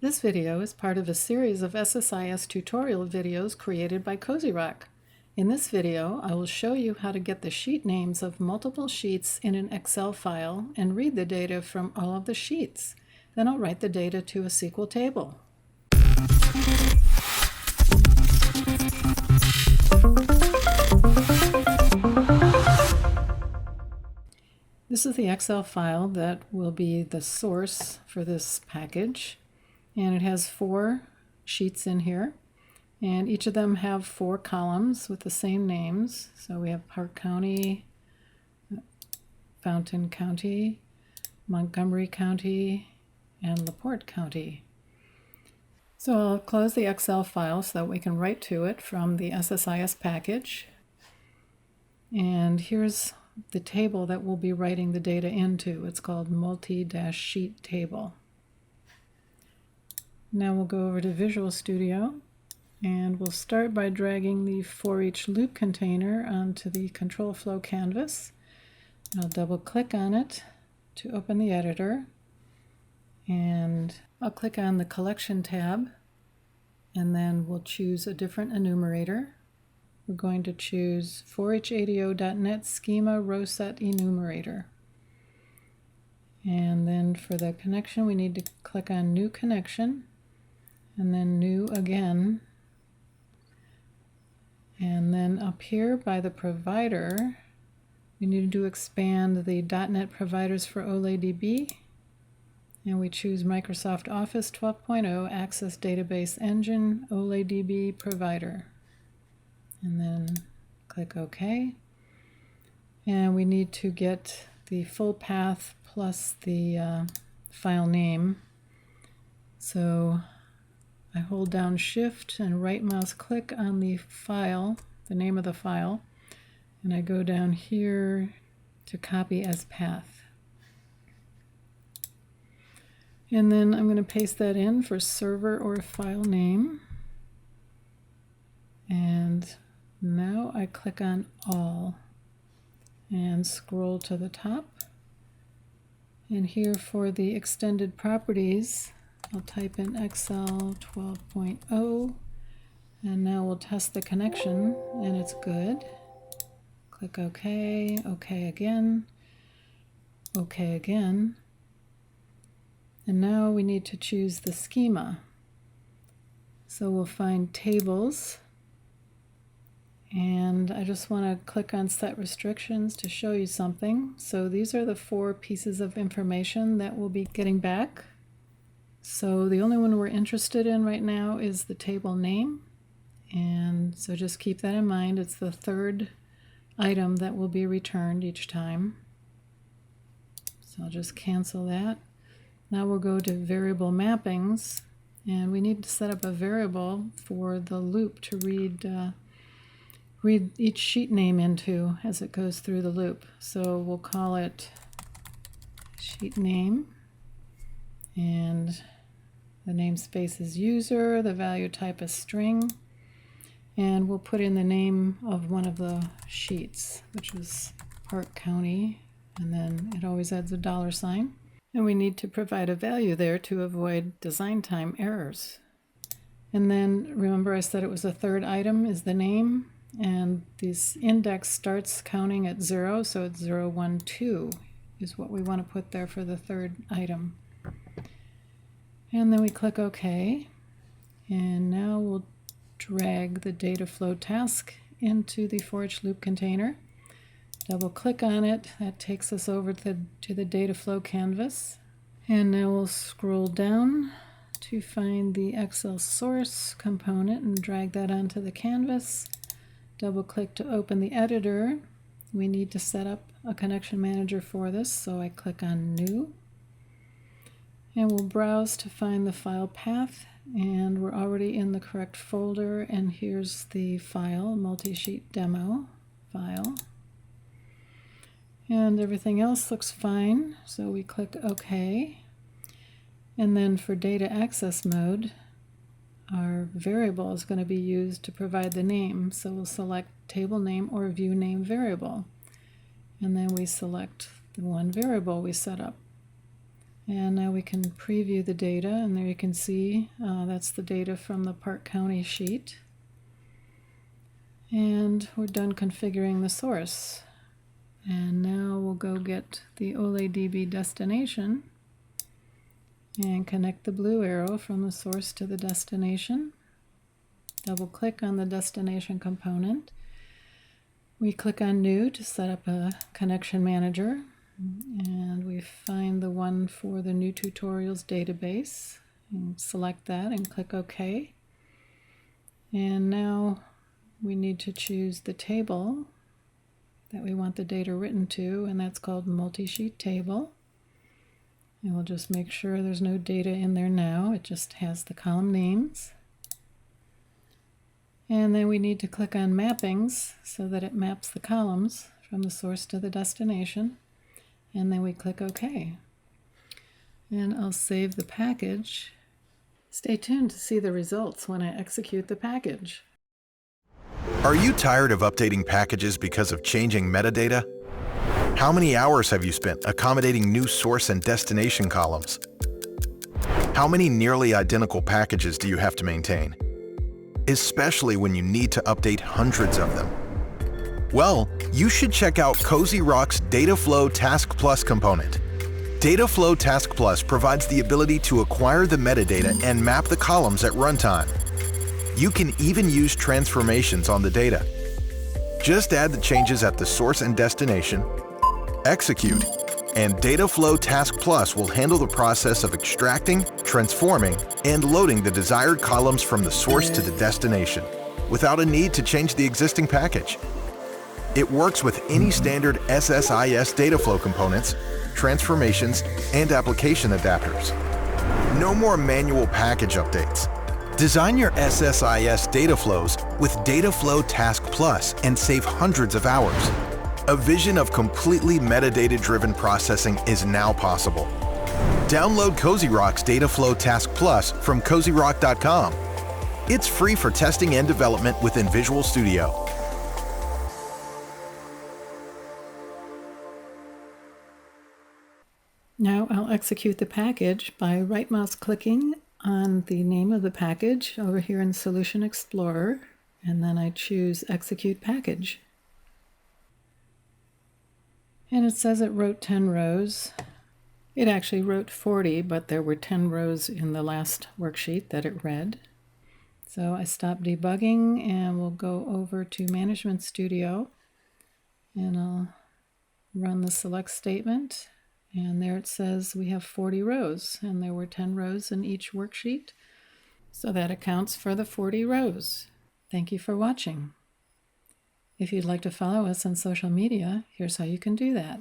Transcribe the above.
This video is part of a series of SSIS tutorial videos created by COZYROC. In this video, I will show you how to get the sheet names of multiple sheets in an Excel file and read the data from all of the sheets. Then I'll write the data to a SQL table. This is the Excel file that will be the source for this package. And it has 4 sheets in here, and each of them have 4 columns with the same names. So we have Park County, Fountain County, Montgomery County, and LaPorte County. So I'll close the Excel file so that we can write to it from the SSIS package. And here's the table that we'll be writing the data into. It's called multi-sheet table. Now we'll go over to Visual Studio, and we'll start by dragging the Foreach loop container onto the control flow canvas. I'll double click on it to open the editor, and I'll click on the collection tab, and then we'll choose a different enumerator. We're going to choose ForeachADO.NET Schema Row Set Enumerator. And then for the connection, we need to click on New Connection, and then New again. And then up here by the provider, we need to expand the .NET providers for OLEDB. And we choose Microsoft Office 12.0 Access Database Engine OLEDB Provider. And then click OK. And we need to get the full path plus the file name. So I hold down Shift and right mouse click on the file, the name of the file, and I go down here to copy as path. And then I'm going to paste that in for server or file name. And now I click on All and scroll to the top. And here for the extended properties, I'll type in Excel 12.0, and now we'll test the connection, and it's good. Click OK, OK again, OK again. And now we need to choose the schema. So we'll find Tables, and I just want to click on Set Restrictions to show you something. So these are the 4 pieces of information that we'll be getting back. So the only one we're interested in right now is the table name, and so just keep that in mind. It's the 3rd item that will be returned each time. So I'll just cancel that. Now we'll go to variable mappings, and we need to set up a variable for the loop to read each sheet name into as it goes through the loop. So we'll call it sheet name, and the namespace is user, the value type is string, and we'll put in the name of one of the sheets, which is Park County, and then it always adds a $sign. And we need to provide a value there to avoid design time errors. And then remember I said it was the 3rd item is the name, and this index starts counting at 0, so it's 0, 1, 2 is what we want to put there for the 3rd item. And then we click OK, and now we'll drag the data flow task into the Foreach loop container. Double click on it, that takes us over to the data flow canvas. And now we'll scroll down to find the Excel source component and drag that onto the canvas. Double click to open the editor. We need to set up a connection manager for this, so I click on New. And we'll browse to find the file path, and we're already in the correct folder, and here's the file, multi-sheet demo file. And everything else looks fine, so we click OK. And then for data access mode, our variable is going to be used to provide the name, so we'll select table name or view name variable. And then we select the one variable we set up. And now we can preview the data, and there you can see that's the data from the Park County sheet. And we're done configuring the source. And now we'll go get the OLEDB destination and connect the blue arrow from the source to the destination. Double click on the destination component. We click on New to set up a connection manager, and we find the one for the new tutorials database and select that and click OK. And now we need to choose the table that we want the data written to, and that's called multi-sheet table. And we'll just make sure there's no data in there now. It just has the column names. And then we need to click on mappings so that it maps the columns from the source to the destination. And then we click OK. And I'll save the package. Stay tuned to see the results when I execute the package. Are you tired of updating packages because of changing metadata? How many hours have you spent accommodating new source and destination columns? How many nearly identical packages do you have to maintain? Especially when you need to update hundreds of them. Well, you should check out COZYROC's Dataflow Task Plus component. Dataflow Task Plus provides the ability to acquire the metadata and map the columns at runtime. You can even use transformations on the data. Just add the changes at the source and destination, execute, and Dataflow Task Plus will handle the process of extracting, transforming, and loading the desired columns from the source to the destination without a need to change the existing package. It works with any standard SSIS Dataflow components, transformations, and application adapters. No more manual package updates. Design your SSIS data flows with Dataflow Task Plus and save hundreds of hours. A vision of completely metadata-driven processing is now possible. Download COZYROC's Dataflow Task Plus from COZYROC.com. It's free for testing and development within Visual Studio. Now I'll execute the package by right-mouse clicking on the name of the package over here in Solution Explorer, and then I choose Execute Package. And it says it wrote 10 rows. It actually wrote 40, but there were 10 rows in the last worksheet that it read. So I stop debugging and we'll go over to Management Studio, and I'll run the select statement. And there it says we have 40 rows, and there were 10 rows in each worksheet. So that accounts for the 40 rows. Thank you for watching. If you'd like to follow us on social media, here's how you can do that.